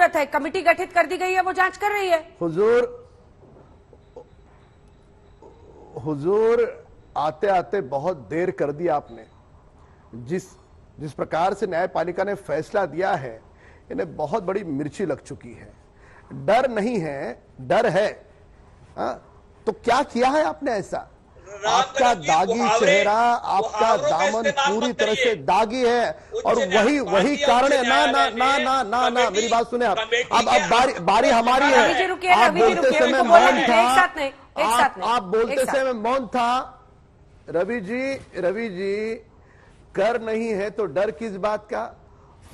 जरूरत है? कमिटी गठित कर दी गई है, वो जांच कर रही है। हुजूर आते आते बहुत देर कर दी आपने। जिस प्रकार से न्यायपालिका ने फैसला दिया है, इन्हें बहुत बड़ी मिर्ची लग चुकी है। डर नहीं है, डर है। तो क्या किया है आपने ऐसा? आपका दागी चेहरा, आपका दामन पूरी तरह से दागी है, और वही कारण है। ना ना ना ना ना ना, मेरी बात सुने आप। अब बारी हमारी है। आप बोलते समय मौन था, आप बोलते समय मौन था। रवि जी, कर नहीं है तो डर किस बात का?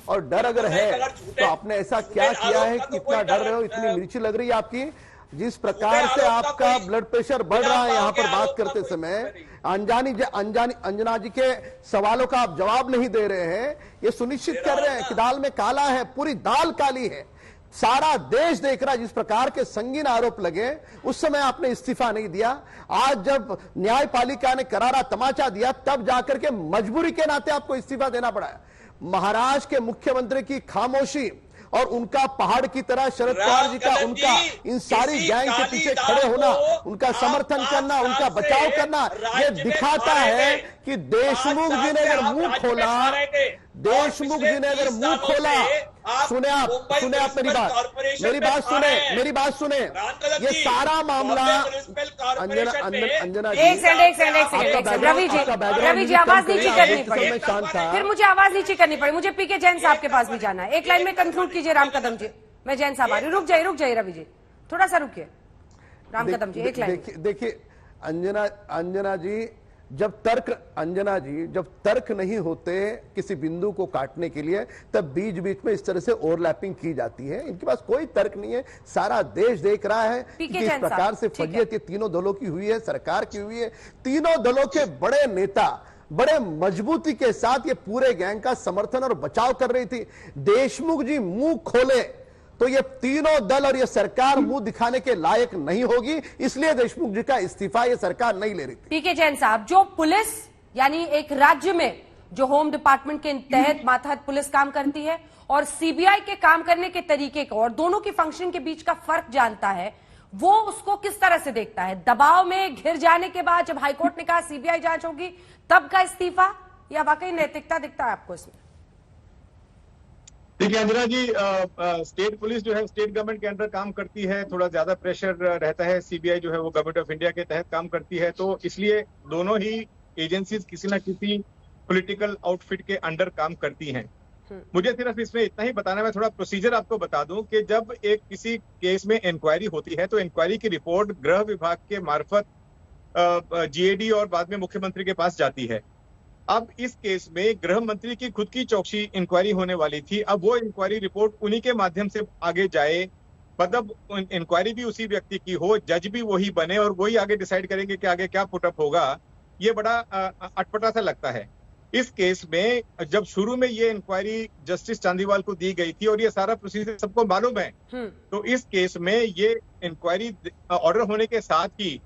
और डर अगर है तो आपने ऐसा क्या किया है कि इतना डर रहे हो, इतनी मिर्ची लग रही है आपकी? जिस प्रकार से आपका ब्लड प्रेशर बढ़ रहा है यहाँ पर बात करते समय, अंजना जी के सवालों का आप जवाब नहीं दे रहे हैं, ये सुनिश्चित कर रहे हैं कि दाल में काला है, पूरी दाल काली है। सारा देश देख रहा है। जिस प्रकार के संगीन आरोप लगे, उस समय आपने इस्तीफा नहीं दिया। आज जब न्यायपालिका ने करारा तमाचा दिया, तब जाकर के मजबूरी के नाते आपको इस्तीफा देना पड़ा है। महाराष्ट्र के मुख्यमंत्री की खामोशी और उनका पहाड़ की तरह शरद पवार जी का, उनका इन सारी गैंग के पीछे खड़े होना, उनका समर्थन करना, उनका बचाव करना, ये दिखाता है कि देशमुख जी ने अगर मुंह खोला, सुने आप मेरी बात सुने, ये सारा मामला अंजना जी, एक सेकंड रवि जी आवाज नीचे करनी पड़ी, फिर मुझे आवाज नीचे करनी पड़ी। मुझे पीके जैन साहब के पास भी जाना है। एक लाइन में कंक्लूड कीजिए राम कदम जी। मैं जैन साहब आ रही हूँ। रुक जाइए रवि जी, थोड़ा सा रुकिए। राम कदम जी एक लाइन। देखिए अंजना जी, जब तर्क नहीं होते किसी बिंदु को काटने के लिए, तब बीच बीच में इस तरह से ओवरलैपिंग की जाती है। इनके पास कोई तर्क नहीं है। सारा देश देख रहा है कि किस प्रकार से फजीयत ये तीनों दलों की हुई है, सरकार की हुई है। तीनों दलों के बड़े नेता बड़े मजबूती के साथ ये पूरे गैंग का समर्थन और बचाव कर रही थी। देशमुख जी मुंह खोले तो ये तीनों दल और ये सरकार मुंह दिखाने के लायक नहीं होगी, इसलिए देशमुख जी का इस्तीफा ये सरकार नहीं ले रही थी। पीके जैन साहब, जो पुलिस यानी एक राज्य में जो होम डिपार्टमेंट के तहत मातहत पुलिस काम करती है और सीबीआई के काम करने के तरीके को और दोनों की फंक्शन के बीच का फर्क जानता है, वो उसको किस तरह से देखता है? दबाव में घिर जाने के बाद जब हाईकोर्ट ने कहा सीबीआई जांच होगी, तब का इस्तीफा, या वाकई नैतिकता दिखता है आपको इसमें? देखिए अंजना जी, स्टेट पुलिस जो है स्टेट गवर्नमेंट के अंडर काम करती है, थोड़ा ज्यादा प्रेशर रहता है। सीबीआई जो है वो गवर्नमेंट ऑफ इंडिया के तहत काम करती है, तो इसलिए दोनों ही एजेंसीज किसी ना किसी पॉलिटिकल आउटफिट के अंडर काम करती हैं। मुझे सिर्फ इसमें इतना ही बताना, मैं थोड़ा प्रोसीजर आपको बता दूं कि जब एक किसी केस में इंक्वायरी होती है तो इंक्वायरी की रिपोर्ट गृह विभाग के मार्फत जीएडी और बाद में मुख्यमंत्री के पास जाती है। अब इस केस में गृह मंत्री की खुद की चौकसी इंक्वायरी होने वाली थी। अब वो इंक्वायरी रिपोर्ट उन्हीं के माध्यम से आगे जाए, मतलब इंक्वायरी भी उसी व्यक्ति की हो, जज भी वही बने और वही आगे डिसाइड करेंगे कि आगे क्या पुटअप होगा। ये बड़ा अटपटा सा लगता है। इस केस में जब शुरू में ये इंक्वायरी जस्टिस चांदीवाल को दी गई थी और ये सारा प्रोसीजर सबको मालूम है, तो इस केस में ये इंक्वायरी ऑर्डर होने के साथ ही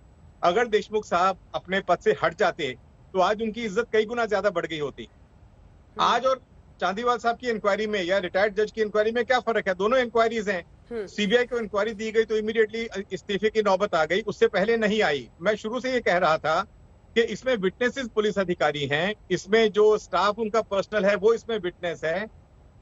अगर देशमुख साहब अपने पद से हट जाते तो आज उनकी इज्जत कई गुना ज्यादा बढ़ गई होती। आज और चांदीवाल साहब की इंक्वायरी में या रिटायर्ड जज की इंक्वायरी में क्या फर्क है? दोनों इंक्वायरीज हैं। सीबीआई को इंक्वायरी दी गई तो इमीडिएटली इस्तीफे की नौबत आ गई, उससे पहले नहीं आई। मैं शुरू से ये कह रहा था कि इसमें विटनेसेस पुलिस अधिकारी हैं, इसमें जो स्टाफ उनका पर्सनल है वो इसमें विटनेस है,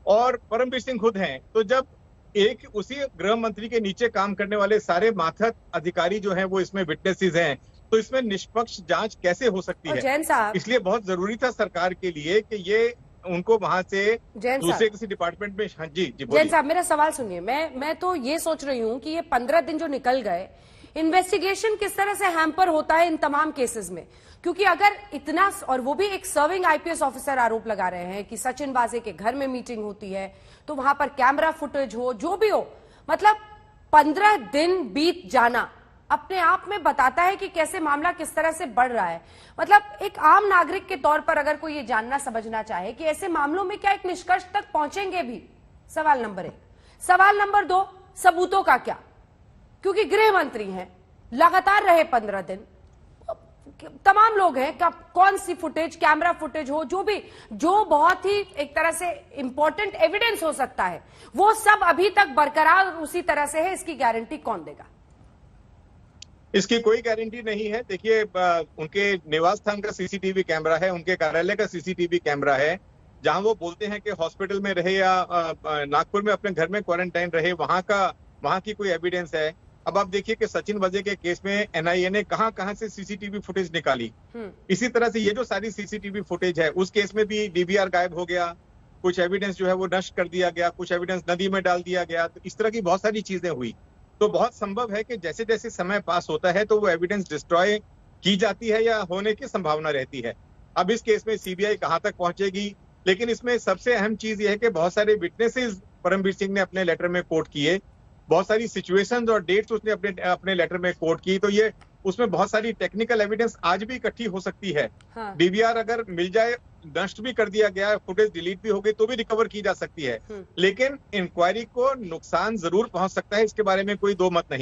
और परमवीर सिंह खुद हैं। तो जब एक उसी गृह मंत्री के नीचे काम करने वाले सारे मातहत अधिकारी जो हैं वो इसमें विटनेसेस हैं, तो इसमें निष्पक्ष जांच कैसे हो सकती है? इसलिए बहुत जरूरी था सरकार के लिए कि ये उनको वहां से दूसरे किसी डिपार्टमेंट में। हाँ जी जैन साहब, मेरा सवाल सुनिए। मैं तो ये सोच रही हूँ कि ये 15 दिन जो निकल गए, इन्वेस्टिगेशन किस तरह से हैम्पर होता है इन तमाम केसेस में? क्योंकि अगर इतना, और वो भी एक सर्विंग आईपीएस ऑफिसर आरोप लगा रहे हैं कि सचिन वाजे के घर में मीटिंग होती है, तो वहां पर कैमरा फुटेज हो, जो भी हो, मतलब 15 दिन बीत जाना अपने आप में बताता है कि कैसे मामला किस तरह से बढ़ रहा है। मतलब एक आम नागरिक के तौर पर अगर कोई ये जानना समझना चाहे कि ऐसे मामलों में क्या एक निष्कर्ष तक पहुंचेंगे भी, सवाल नंबर 1। सवाल नंबर 2, सबूतों का क्या? क्योंकि गृह मंत्री हैं, लगातार रहे 15 दिन, तमाम लोग हैं, कौन सी फुटेज, कैमरा फुटेज हो, जो बहुत ही एक तरह से इंपॉर्टेंट एविडेंस हो सकता है, वो सब अभी तक बरकरार उसी तरह से है, इसकी गारंटी कौन देगा? इसकी कोई गारंटी नहीं है। देखिए, उनके निवास स्थान का सीसीटीवी कैमरा है, उनके कार्यालय का सीसीटीवी कैमरा है, जहां वो बोलते हैं कि हॉस्पिटल में रहे या नागपुर में अपने घर में क्वारंटाइन रहे, वहां की कोई एविडेंस है। अब आप देखिए कि सचिन वजे के केस में एनआईए ने कहां से सीसीटीवी फुटेज निकाली। इसी तरह से ये जो सारी सीसीटीवी फुटेज है, उस केस में भी डीवीआर गायब हो गया, कुछ एविडेंस जो है वो नष्ट कर दिया गया, कुछ एविडेंस नदी में डाल दिया गया। तो इस तरह की बहुत सारी चीजें हुई। तो बहुत संभव है कि जैसे जैसे समय पास होता है तो वो एविडेंस डिस्ट्रॉय की जाती है या होने की संभावना रहती है। अब इस केस में सीबीआई कहां तक पहुंचेगी, लेकिन इसमें सबसे अहम चीज यह है कि बहुत सारे विटनेसेस परमबीर सिंह ने अपने लेटर में कोट किए, बहुत सारी सिचुएशंस और डेट्स उसने अपने लेटर में कोट की। तो ये उसमें बहुत सारी टेक्निकल एविडेंस आज भी इकट्ठी हो सकती है। हाँ। डीवीआर अगर मिल जाए, नष्ट भी कर दिया गया, फुटेज डिलीट भी हो गई, तो भी रिकवर की जा सकती है। लेकिन इंक्वायरी को नुकसान जरूर पहुंच सकता है, इसके बारे में कोई दो मत नहीं।